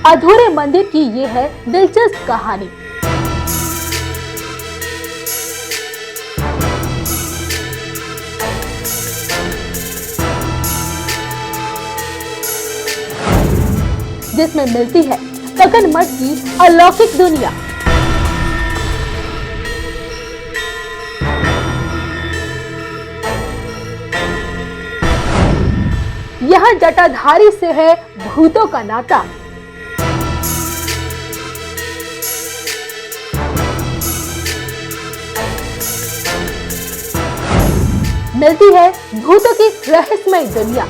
अधूरे मंदिर की ये है दिलचस्प कहानी। जिसमें मिलती है ककन मठ की अलौकिक दुनिया। यहाँ जटाधारी से है भूतों का नाता। मिलती है भूतों की रहस्यमय दुनिया।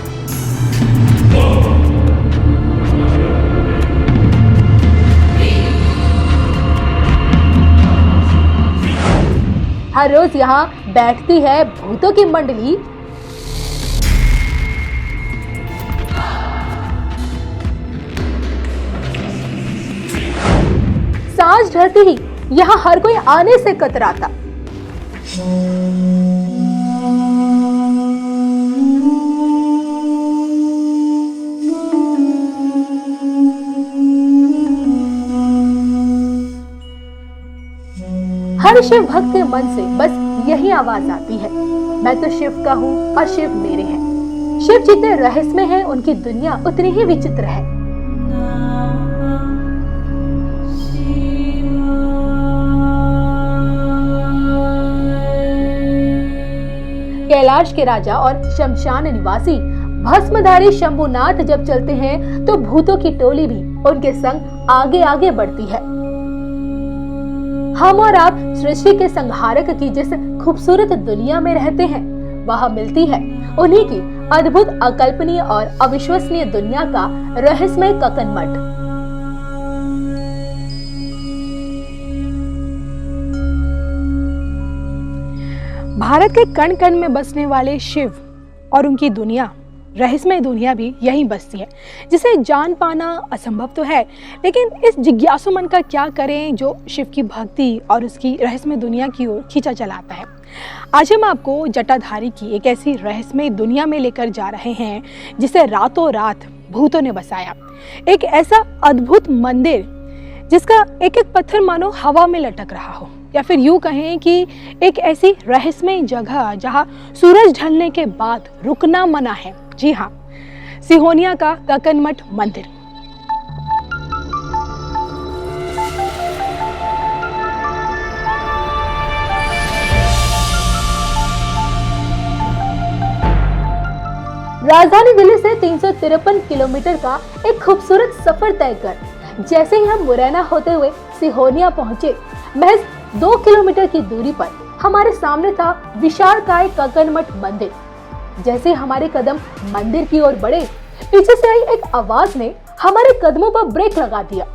हर रोज यहाँ बैठती है भूतों की मंडली। सांझ ढलते ही यहाँ हर कोई आने से कतराता। हर शिव भक्त के मन से बस यही आवाज आती है, मैं तो शिव का हूँ और शिव मेरे हैं। शिव जितने रहस्यमय हैं, उनकी दुनिया उतनी ही विचित्र है। कैलाश के राजा और शमशान निवासी भस्मधारी शंभुनाथ जब चलते हैं तो भूतों की टोली भी उनके संग आगे आगे बढ़ती है। हम और आप सृष्टि के संहारक की जिस खूबसूरत दुनिया में रहते हैं, वह मिलती है उन्हीं की अद्भुत, अकल्पनीय और अविश्वसनीय दुनिया का रहस्यमय ककन मठ। भारत के कण कण में बसने वाले शिव और उनकी दुनिया, रहस्यमय दुनिया भी यहीं बसती है, जिसे जान पाना असंभव तो है, लेकिन इस जिज्ञासु मन का क्या करें जो शिव की भक्ति और उसकी रहस्यमय दुनिया की ओर खींचा चलाता है। आज हम आपको जटाधारी की एक ऐसी रहस्यमय दुनिया में लेकर जा रहे हैं जिसे रातों रात भूतों ने बसाया। एक ऐसा अद्भुत मंदिर जिसका एक एक पत्थर मानो हवा में लटक रहा हो, या फिर यूं कहें कि एक ऐसी रहस्यमय जगह जहां सूरज ढलने के बाद रुकना मना है। जी हाँ, सिहोनिया का ककन मठ मंदिर। राजधानी दिल्ली से 353 किलोमीटर का एक खूबसूरत सफर तय कर जैसे ही हम मुरैना होते हुए सिहोनिया पहुंचे, महज 2 किलोमीटर की दूरी पर हमारे सामने था विशालकाय ककन मठ मंदिर। जैसे हमारे कदम मंदिर की ओर बढ़े, पीछे से आई एक आवाज ने हमारे कदमों पर ब्रेक लगा दिया।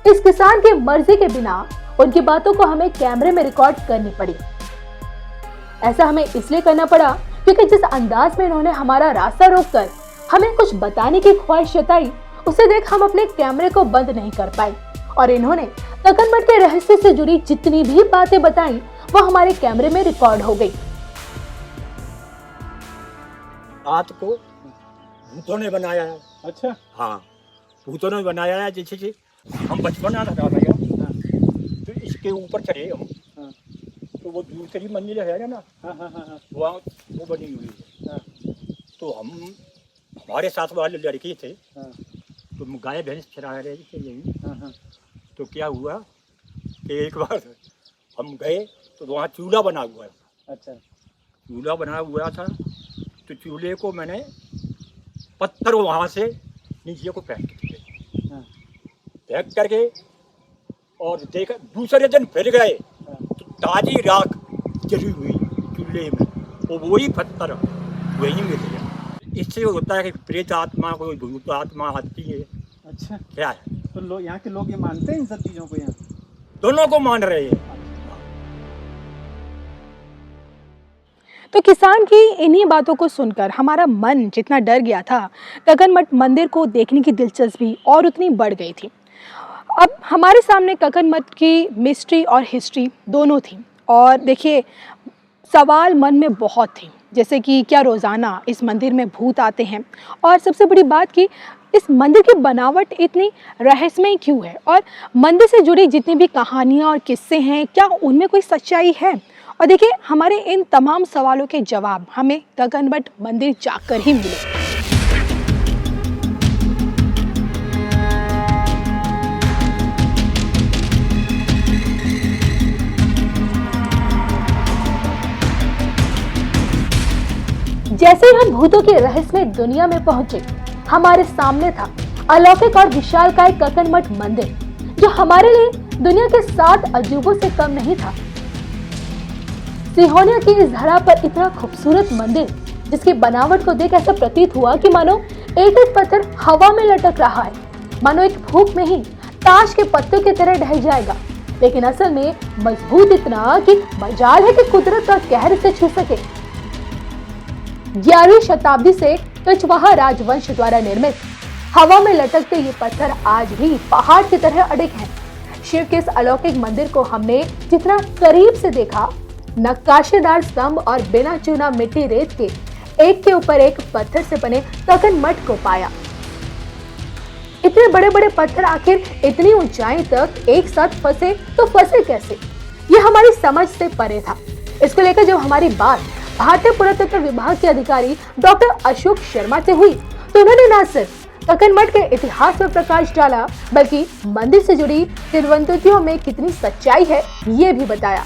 इस किसान की मर्जी के बिना उनकी बातों को हमें कैमरे में रिकॉर्ड करनी पड़ी। ऐसा हमें इसलिए करना पड़ा क्योंकि जिस अंदाज में इन्होंने हमारा रास्ता रोककर हमें कुछ बताने की ख्वाहिश जताई, उसे देख हम अपने कैमरे को बंद नहीं कर पाए और इन्होंने ककन मठ के रहस्य से जुड़ी जितनी भी बातें बताई, वो हमारे कैमरे में रिकॉर्ड हो गई। रात को भूतों ने बनाया है। अच्छा, हाँ, भूतों ने बनाया है। जैसे हम बचपन आता था भैया, तो इसके ऊपर चढ़े हम। हाँ। तो वो दूसरी मंजिल है ना, वहाँ वो बनी हुई है। तो हमारे साथ वाले लड़के थे, तो गाय भैंस चरा रहे थे यही। तो क्या हुआ कि एक बार हम गए तो वहाँ चूल्हा बना हुआ है। अच्छा, चूल्हा बना हुआ था, तो चूल्हे को मैंने पत्थर वहाँ से नीचे को फेंक दिए। फेंक करके और देखा दूसरे दिन फिर गए तो ताजी राख जली हुई चूल्हे में, वो वही पत्थर वही मिल गया। इससे होता है कि प्रेत आत्मा कोई भूत आत्मा आती है। अच्छा, क्या है, तो लोग यहाँ के लोग ये मानते हैं इन सब चीज़ों को? यहाँ दोनों को मान रहे हैं। तो किसान की इन्हीं बातों को सुनकर हमारा मन जितना डर गया था, ककन मठ मंदिर को देखने की दिलचस्पी और उतनी बढ़ गई थी। अब हमारे सामने ककन मठ की मिस्ट्री और हिस्ट्री दोनों थी, और देखिए सवाल मन में बहुत थे, जैसे कि क्या रोज़ाना इस मंदिर में भूत आते हैं, और सबसे बड़ी बात कि इस मंदिर की बनावट इतनी रहस्यमय क्यों है, और मंदिर से जुड़ी जितनी भी कहानियाँ और किस्से हैं क्या उनमें कोई सच्चाई है। और देखिए, हमारे इन तमाम सवालों के जवाब हमें गगनमठ मंदिर जाकर ही मिले। जैसे ही हम भूतों के रहस्यमय दुनिया में पहुंचे, हमारे सामने था अलौकिक और विशालकाय गगनमठ मंदिर, जो हमारे लिए दुनिया के 7 अजूबों से कम नहीं था। सिहोनिया की इस धरा पर इतना खूबसूरत मंदिर, जिसकी बनावट को देख ऐसा प्रतीत हुआ कि मानो एक एक पत्थर हवा में लटक रहा है, मानो एक फूंक में ही ताश के पत्तों की तरह ढह जाएगा, लेकिन असल में मजबूत इतना कि मजाल है कि कुदरत का कहर इसे छू सके। 11वीं शताब्दी से कछवाहा राजवंश द्वारा निर्मित हवा में लटकते ये पत्थर आज भी पहाड़ की तरह अडिग हैं। शिव के इस अलौकिक मंदिर को हमने जितना करीब से देखा, नक्काशीदार स्तंभ और बिना चुना मिट्टी रेत के एक के ऊपर एक पत्थर से बने गगनमठ को पाया। इतने बड़े बड़े पत्थर आखिर इतनी ऊंचाई तक एक साथ फंसे तो फंसे कैसे, ये हमारी समझ से परे था। इसको लेकर जब हमारी बात भारतीय पुरातत्व विभाग के अधिकारी डॉक्टर अशोक शर्मा से हुई, तो उन्होंने न सिर्फ गगनमठ के इतिहास पर प्रकाश डाला, बल्कि मंदिर से जुड़ी किंवदंतियों में कितनी सच्चाई है ये भी बताया।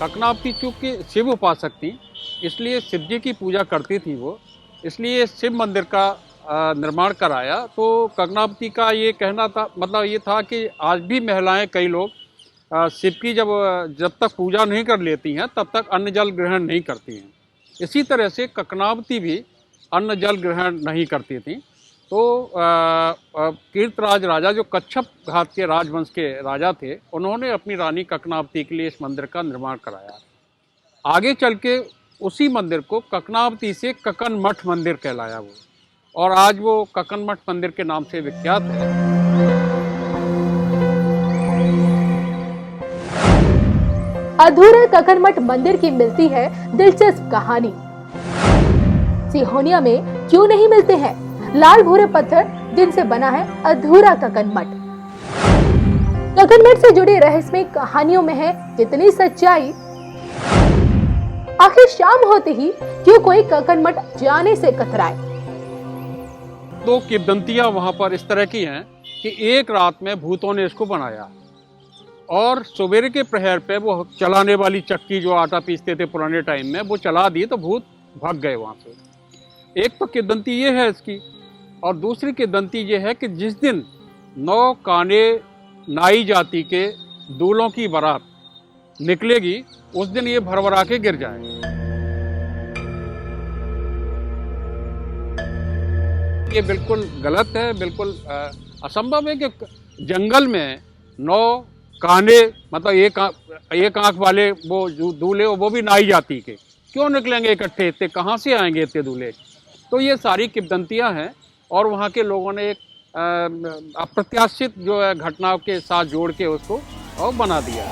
ककनावती चूंकि शिव उपासक थी, इसलिए शिव जी की पूजा करती थी वो, इसलिए शिव मंदिर का निर्माण कराया। तो ककनावती का ये कहना था, मतलब ये था कि आज भी महिलाएं, कई लोग शिव की जब तक पूजा नहीं कर लेती हैं तब तक अन्न जल ग्रहण नहीं करती हैं। इसी तरह से ककनावती भी अन्न जल ग्रहण नहीं करती थी। तो कीर्तराज राजा, जो कच्छप घाट के राजवंश के राजा थे, उन्होंने अपनी रानी ककनावती के लिए इस मंदिर का निर्माण कराया। आगे चल के उसी मंदिर को ककनावती से ककनमठ मंदिर कहलाया वो, और आज वो ककनमठ मंदिर के नाम से विख्यात है। अधूरे गगनमठ मंदिर की मिलती है दिलचस्प कहानी। सिहोनिया में क्यों नहीं मिलते हैं लाल भूरे पत्थर जिनसे बना है अधूरा गगनमठ। गगनमठ से जुड़ी रहस्यमय कहानियों में है कितनी सच्चाई। आखिर शाम होते ही क्यों कोई गगनमठ जाने से कतराए। 2 किंवदंतियां वहां पर इस तरह की हैं कि एक रात में भूतों ने इसको बनाया, और सवेरे के प्रहर पे वो चलाने वाली चक्की जो आटा पीसते थे पुराने टाइम में, वो चला दी तो भूत भाग गए वहाँ से। एक तो किंवदंती ये है इसकी, और दूसरी किंवदंती ये है कि जिस दिन 9 काने नाई जाति के दूल्हों की बारात निकलेगी, उस दिन ये भरभरा के गिर जाएंगे। ये बिल्कुल गलत है, बिल्कुल असंभव है कि जंगल में 9 काने, मतलब एक आंख वाले वो दूल्हे, वो भी नाई जाति के, क्यों निकलेंगे इकट्ठे, इतने कहाँ से आएंगे इतने दूल्हे। तो ये सारी किंवदंतियां हैं, और वहाँ के लोगों ने एक अप्रत्याशित जो है घटनाओं के साथ जोड़ के उसको और बना दिया।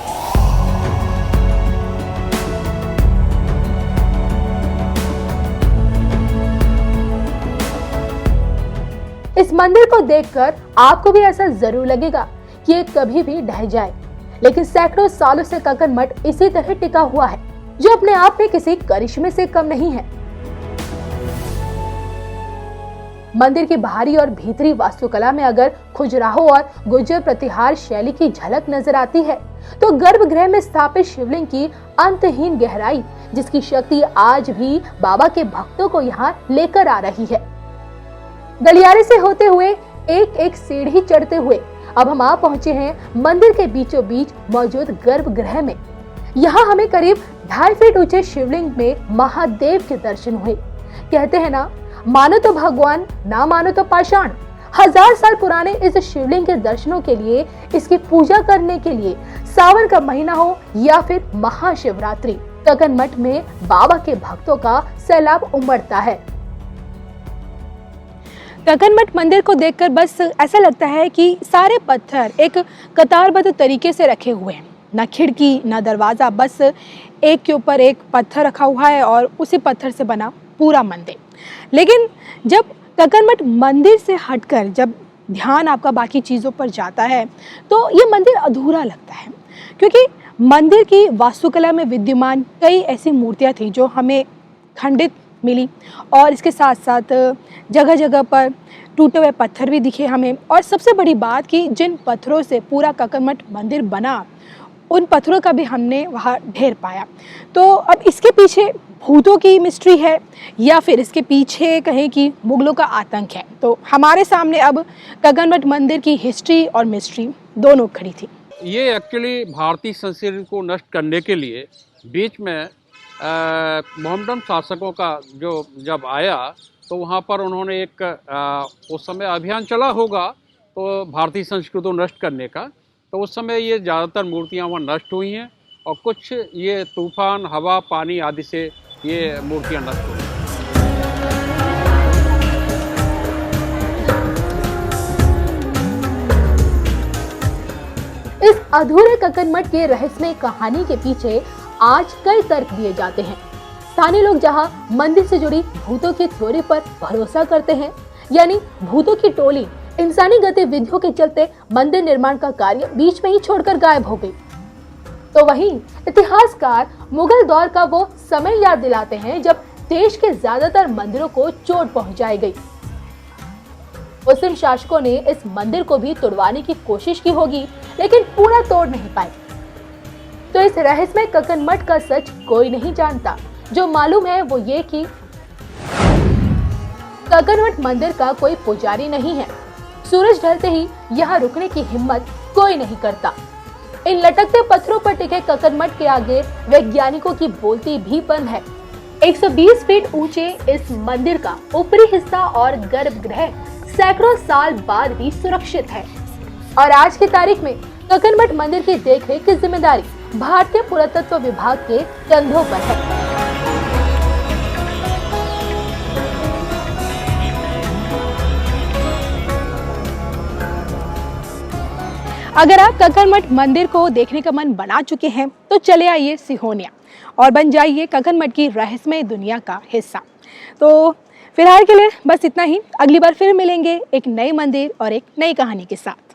इस मंदिर को देखकर आपको भी ऐसा जरूर लगेगा कि ये कभी भी ढह जाए, लेकिन सैकड़ों सालों से गगनमठ इसी तरह टिका हुआ है, जो अपने आप में किसी करिश्मे से कम नहीं है। मंदिर की बाहरी और भीतरी वास्तुकला में अगर खजुराहो और गुर्जर प्रतिहार शैली की झलक नजर आती है, तो गर्भगृह में स्थापित शिवलिंग की अंतहीन गहराई, जिसकी शक्ति आज भी बाबा के भक्तों को यहाँ लेकर आ रही है। गलियारे से होते हुए एक एक सीढ़ी चढ़ते हुए अब हम आ पहुंचे हैं मंदिर के बीचों बीच मौजूद गर्भगृह में। यहाँ हमें करीब 2.5 फीट ऊंचे शिवलिंग में महादेव के दर्शन हुए। कहते हैं ना, मानो तो भगवान, ना मानो तो पाषाण। 1000 साल पुराने इस शिवलिंग के दर्शनों के लिए, इसकी पूजा करने के लिए सावन का महीना हो या फिर महाशिवरात्रि, गगनमठ में बाबा के भक्तों का सैलाब उमड़ता है। गगनमठ मंदिर को देखकर बस ऐसा लगता है कि सारे पत्थर एक कतारबद्ध तरीके से रखे हुए हैं। ना खिड़की ना दरवाज़ा, बस एक के ऊपर एक पत्थर रखा हुआ है और उसी पत्थर से बना पूरा मंदिर। लेकिन जब कक्करमठ मंदिर से हटकर जब ध्यान आपका बाकी चीज़ों पर जाता है तो ये मंदिर अधूरा लगता है, क्योंकि मंदिर की वास्तुकला में विद्यमान कई ऐसी मूर्तियाँ थी जो हमें खंडित मिली, और इसके साथ साथ जगह जगह पर टूटे हुए पत्थर भी दिखे हमें। और सबसे बड़ी बात कि जिन पत्थरों से पूरा कक्करमठ मंदिर बना, उन पत्थरों का भी हमने वहाँ ढेर पाया। तो अब इसके पीछे भूतों की मिस्ट्री है या फिर इसके पीछे कहें कि मुगलों का आतंक है, तो हमारे सामने अब कक्करमठ मंदिर की हिस्ट्री और मिस्ट्री दोनों खड़ी थी। ये एक्चुअली भारतीय संस्कृति को नष्ट करने के लिए बीच में मोहम्मदन शासकों का जो जब आया तो वहाँ पर उन्होंने एक उस समय अभियान चला होगा तो भारतीय संस्कृति को नष्ट करने का, तो उस समय ये ज़्यादातर मूर्तियाँ वहाँ नष्ट हुई हैं और कुछ ये तूफान, हवा, पानी आदि से ये मूर्तियाँ नष्ट हुई। इस अधूरे कक्करमठ के रहस्यमय कहानी के पीछे आज कई तर्क दिए जाते हैं। स्थानीय लोग जहां मंदिर से जुड़ी भूतों की थ्योरी पर भरोसा करते हैं, यानी भूतों की टोली इंसानी गतिविधियों के चलते मंदिर निर्माण का कार्य बीच में ही छोड़कर गायब हो गई, तो वहीं इतिहासकार मुगल दौर का वो समय याद दिलाते हैं जब देश के ज्यादातर मंदिरों को चोट पहुंचाई गई। मुस्लिम शासकों ने इस मंदिर को भी तोड़वाने की कोशिश की होगी, लेकिन पूरा तोड़ नहीं पाए। तो इस रहस्यमय कक्करमठ का सच कोई नहीं जानता। जो मालूम है वो ये कि कक्करमठ मंदिर का कोई पुजारी नहीं है। सूरज ढलते ही यहाँ रुकने की हिम्मत कोई नहीं करता। इन लटकते पत्थरों पर टिके कक्करमठ के आगे वैज्ञानिकों की बोलती भी बंद है। 120 फीट ऊंचे इस मंदिर का ऊपरी हिस्सा और गर्भगृह सैकड़ों साल बाद भी सुरक्षित है, और आज की तारीख में कक्करमठ मंदिर की देखरेख की जिम्मेदारी भारतीय पुरातत्व विभाग के कंधों पर है। अगर आप कक्करमठ मंदिर को देखने का मन बना चुके हैं तो चले आइए सिहोनिया और बन जाइए कक्करमठ की रहस्यमय दुनिया का हिस्सा। तो फिलहाल के लिए बस इतना ही। अगली बार फिर मिलेंगे एक नए मंदिर और एक नई कहानी के साथ।